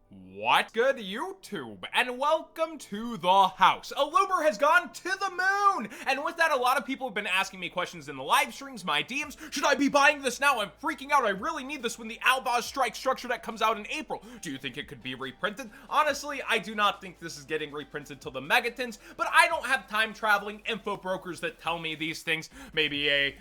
What good, YouTube? And welcome to the house. Aluber has gone to the moon! And with that, a lot of people have been asking me questions in the live streams, my DMs. Should I be buying this now? I'm freaking out. I really need this when the Alba's Strike structure deck comes out in April. Do you think it could be reprinted? Honestly, I do not think this is getting reprinted till the Megatons, but I don't have time traveling info brokers that tell me these things. Maybe a,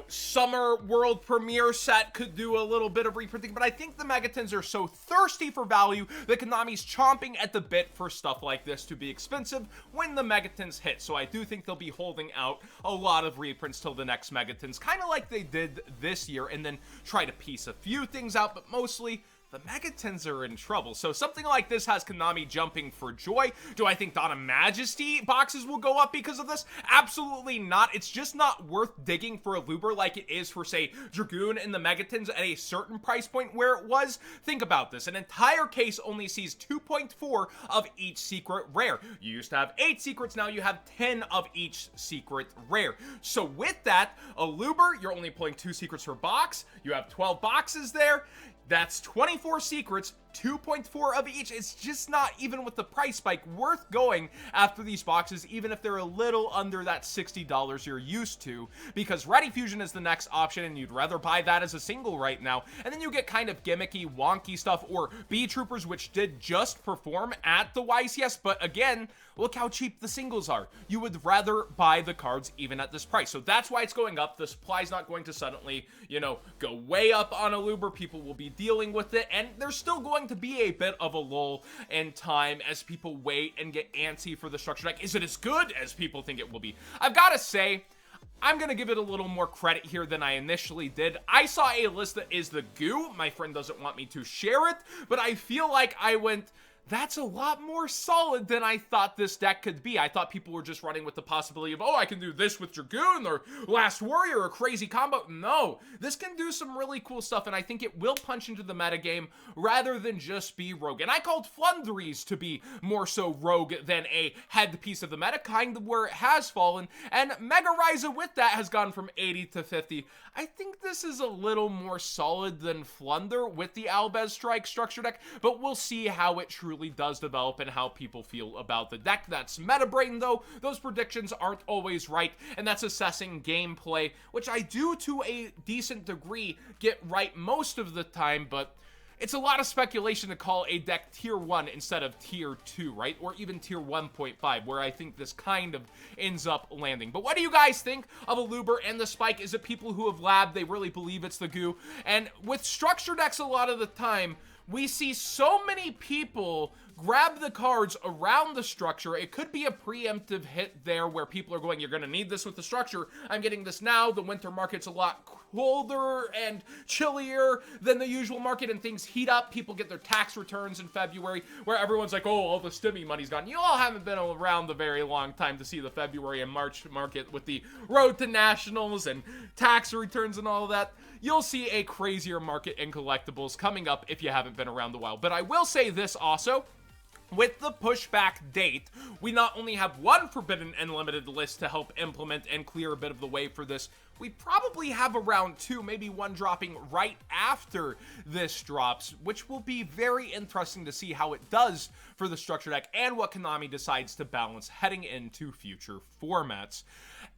summer world premiere set could do a little bit of reprinting, but I think the Megatons are so thirsty for value that Konami's chomping at the bit for stuff like this to be expensive when the Megatons hit. So I do think they'll be holding out a lot of reprints till the next Megatons, kind of like they did this year, and then try to piece a few things out, but mostly the Megatons are in trouble. So something like this has Konami jumping for joy. Do I think Donna Majesty boxes will go up because of this? Absolutely not. It's just not worth digging for Aluber like it is for, say, Dragoon and the Megatons at a certain price point where it was. Think about this. An entire case only sees 2.4 of each secret rare. You used to have 8 secrets, now you have 10 of each secret rare. So with that, Aluber, you're only pulling 2 secrets per box. You have 12 boxes there. That's 24 secrets, 2.4 of each. It's just not, even with the price spike, worth going after these boxes, even if they're a little under that $60 you're used to, because Ready Fusion is the next option, and you'd rather buy that as a single right now. And then you get kind of gimmicky, wonky stuff, or B-Troopers, which did just perform at the YCS, but again, look how cheap the singles are. You would rather buy the cards even at this price. So that's why it's going up. The supply's not going to suddenly, go way up on Aluber. People will be dealing with it, and there's still going to be a bit of a lull in time as people wait and get antsy for the structure deck. Is it as good as people think it will be? I've got to say, I'm going to give it a little more credit here than I initially did. I saw a list that is the goo. My friend doesn't want me to share it, but I feel like I went, that's a lot more solid than I thought this deck could be. I thought people were just running with the possibility of, oh, I can do this with Dragoon or Last Warrior or crazy combo. No, this can do some really cool stuff, and I think it will punch into the metagame rather than just be rogue. And I called Flunderies to be more so rogue than a headpiece of the meta, kind of where it has fallen, and Mega Ryza with that has gone from 80 to 50. I think this is a little more solid than Flunder with the Alba's Strike structure deck, but we'll see how it truly does develop and how people feel about the deck. That's meta brain, though. Those predictions aren't always right, and that's assessing gameplay, which I do to a decent degree get right most of the time, but it's a lot of speculation to call a deck tier 1 instead of tier 2, right? Or even tier 1.5, where I think this kind of ends up landing. But what do you guys think of Aluber and the spike? Is it people who have labbed, they really believe it's the goo? And with structure decks a lot of the time, we see so many people grab the cards around the structure. It could be a preemptive hit there where people are going, you're going to need this with the structure. I'm getting this now. The winter market's a lot colder and chillier than the usual market, and things heat up. People get their tax returns in February where everyone's like, oh, all the stimmy money's gone. You all haven't been around a very long time to see the February and March market with the road to nationals and tax returns and all of that. You'll see a crazier market in collectibles coming up if you haven't been around a while. But I will say this also. With the pushback date, we not only have one Forbidden and Limited list to help implement and clear a bit of the way for this, we probably have around 2, maybe 1 dropping right after this drops, which will be very interesting to see how it does for the structure deck and what Konami decides to balance heading into future formats.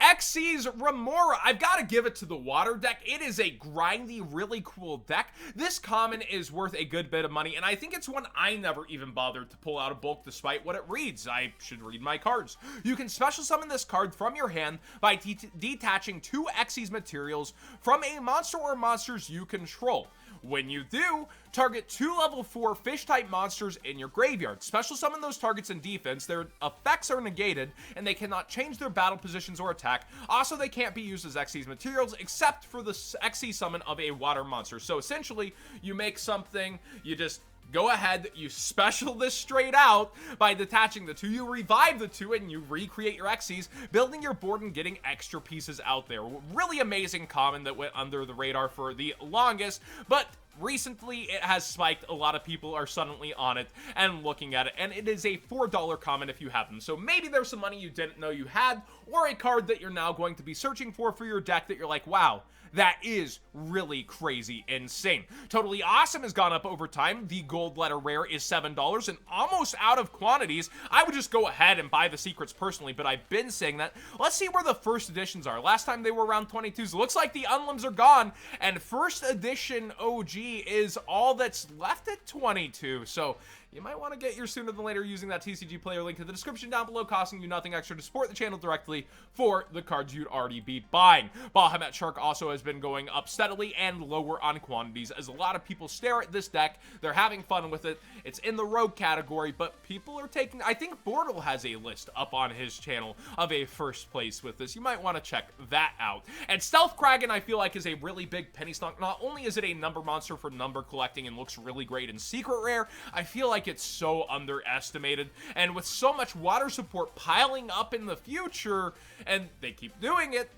XC's Remora, I've got to give it to the water deck. It is a grindy, really cool deck. This common is worth a good bit of money, and I think it's one I never even bothered to pull out of bulk despite what it reads. I should read my cards. You can special summon this card from your hand by detaching 2 XC's materials from a monster or monsters you control. When you do, target 2 level 4 fish-type monsters in your graveyard. Special summon those targets in defense. Their effects are negated, and they cannot change their battle positions or attack. Also, they can't be used as XC's materials, except for the XC summon of a water monster. So essentially, you make something, you just go ahead, you special this straight out by detaching the 2, you revive the 2, and you recreate your XCs, building your board and getting extra pieces out there. Really amazing common that went under the radar for the longest, but recently it has spiked. A lot of people are suddenly on it and looking at it, and it is a $4 common if you have them. So maybe there's some money you didn't know you had, or a card that you're now going to be searching for your deck that you're like, wow, That is really crazy insane. Totally Awesome has gone up over time. The gold letter rare is $7 and almost out of quantities. I would just go ahead and buy the secrets personally, but I've been saying that. Let's see where the first editions are. Last time they were around 22s. Looks like the unlims are gone, and first edition OG is all that's left at 22. So you might want to get yours sooner than later using that TCG player link in the description down below, costing you nothing extra to support the channel directly for the cards you'd already be buying. Bahamut Shark also has been going up steadily and lower on quantities as a lot of people stare at this deck. They're having fun with it. It's in the rogue category, but people are taking... I think Bortle has a list up on his channel of a first place with this. You might want to check that out. And Stealth Kraken, I feel like, is a really big penny stock. Not only is it a number monster for number collecting and looks really great in secret rare, I feel like it's so underestimated, and with so much water support piling up in the future, and they keep doing it,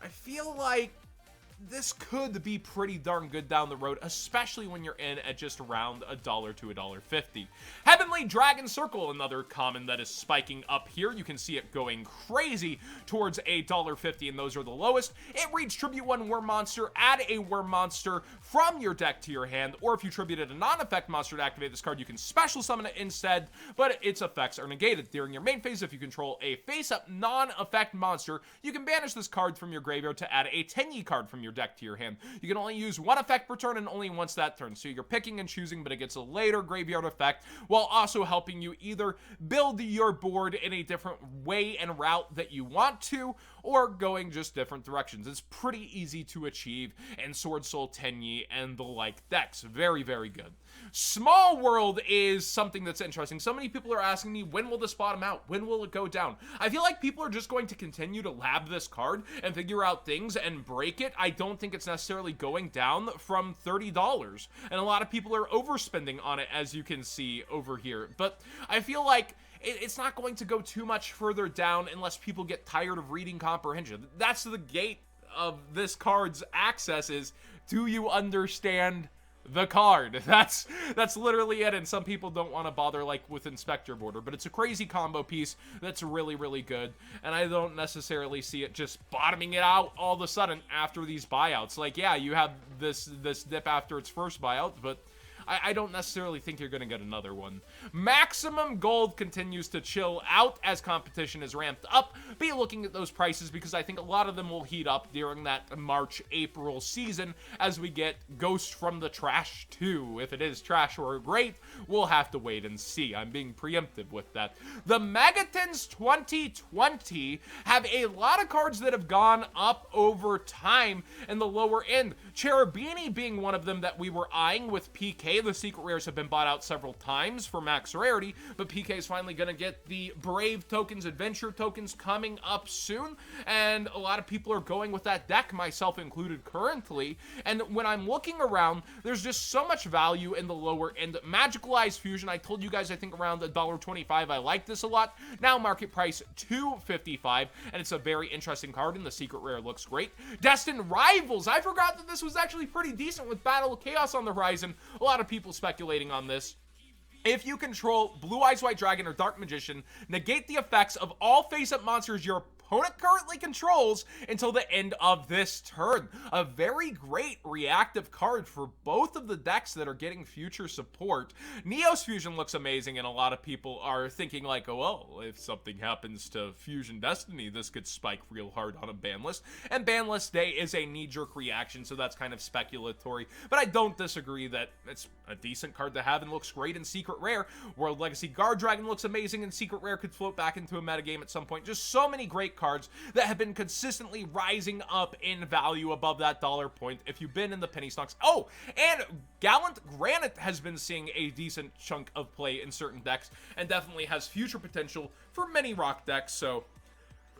I feel like this could be pretty darn good down the road, especially when you're in at just around $1 to $1.50. Heavenly Dragon Circle, another common that is spiking up here. You can see it going crazy towards $1.50, and those are the lowest. It reads tribute one worm monster, add a worm monster from your deck to your hand, or if you tributed a non-effect monster to activate this card, you can special summon it instead, but its effects are negated. During your main phase, if you control a face-up non-effect monster, you can banish this card from your graveyard to add a 10-yi card from your deck to your hand. You can only use one effect per turn and only once that turn, so you're picking and choosing, but it gets a later graveyard effect while also helping you either build your board in a different way and route that you want to, or going just different directions. It's pretty easy to achieve in Sword Soul, Tenyi, and the like decks. Very, very good. Small World is something that's interesting. So many people are asking me, when will this bottom out? When will it go down? I feel like people are just going to continue to lab this card and figure out things and break it. I don't think it's necessarily going down from $30. And a lot of people are overspending on it, as you can see over here. But I feel like it's not going to go too much further down unless people get tired of reading comprehension. That's the gate of this card's access is, do you understand the card? That's literally it, and some people don't want to bother like with Inspector Border, but it's a crazy combo piece that's really, really good, and I don't necessarily see it just bottoming it out all of a sudden after these buyouts. Like, yeah, you have this dip after its first buyout, but I don't necessarily think you're going to get another one. Maximum Gold continues to chill out as competition is ramped up. Be looking at those prices because I think a lot of them will heat up during that March-April season as we get Ghost from the Trash 2. If it is trash or great, we'll have to wait and see. I'm being preemptive with that. The Megatons 2020 have a lot of cards that have gone up over time in the lower end. Cherubini being one of them that we were eyeing with PK. The secret rares have been bought out several times for max rarity, but PK is finally going to get the Brave tokens, Adventure tokens coming up soon, and a lot of people are going with that deck, myself included currently, and when I'm looking around, there's just so much value in the lower end. Magical Eyes Fusion, I told you guys I think around $1.25. I like this a lot. Now market price $2.55, and it's a very interesting card, and the secret rare looks great. Destined Rivals, I forgot that this was actually pretty decent with Battle of Chaos on the horizon. A lot of people speculating on this. If you control Blue Eyes White Dragon or Dark Magician, negate the effects of all face-up monsters your opponent currently controls until the end of this turn. A very great reactive card for both of the decks that are getting future support. Neos Fusion looks amazing, and a lot of people are thinking like, oh, well, if something happens to Fusion Destiny, this could spike real hard on a ban list. And ban list day is a knee-jerk reaction, so that's kind of speculatory. But I don't disagree that it's a decent card to have and looks great in Secret Rare. World Legacy Guard Dragon looks amazing, and Secret Rare could float back into a metagame at some point. Just so many great cards that have been consistently rising up in value above that dollar point if you've been in the penny stocks. Oh, and Gallant Granite has been seeing a decent chunk of play in certain decks and definitely has future potential for many rock decks, so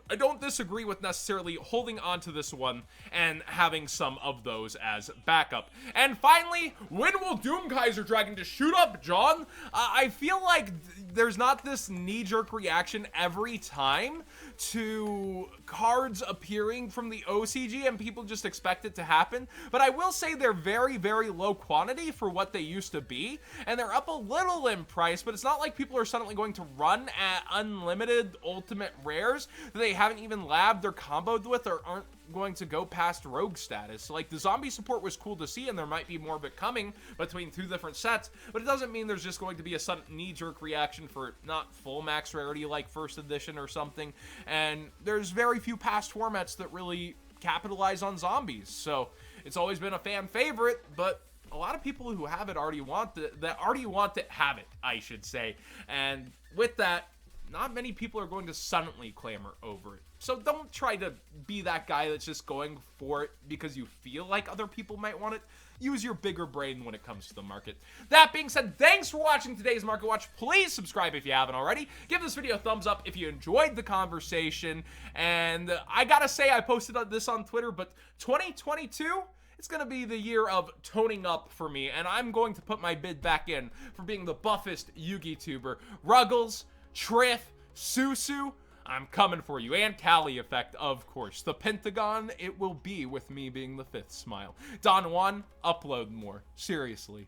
I don't disagree with necessarily holding on to this one and having some of those as backup. And finally, when will Doomguys or Dragon just shoot up, John? I feel like there's not this knee-jerk reaction every time to cards appearing from the OCG and people just expect it to happen. But I will say they're very, very low quantity for what they used to be. And they're up a little in price, but it's not like people are suddenly going to run at unlimited ultimate rares that they haven't even labbed or comboed with or aren't going to go past rogue status. Like, the zombie support was cool to see, and there might be more of it coming between 2 different sets, but it doesn't mean there's just going to be a sudden knee-jerk reaction for not full max rarity like first edition or something, and there's very few past formats that really capitalize on zombies, so it's always been a fan favorite, but a lot of people who have it already want it, have it, I should say, and with that, not many people are going to suddenly clamor over it. So don't try to be that guy that's just going for it because you feel like other people might want it. Use your bigger brain when it comes to the market. That being said, thanks for watching today's Market Watch. Please subscribe if you haven't already. Give this video a thumbs up if you enjoyed the conversation. And I gotta say, I posted this on Twitter, but 2022... it's going to be the year of toning up for me, and I'm going to put my bid back in for being the buffest Yugi tuber. Ruggles, Triff, Susu, I'm coming for you. And Tally Effect, of course. The Pentagon, it will be with me being the 5th smile. Don Juan, upload more. Seriously.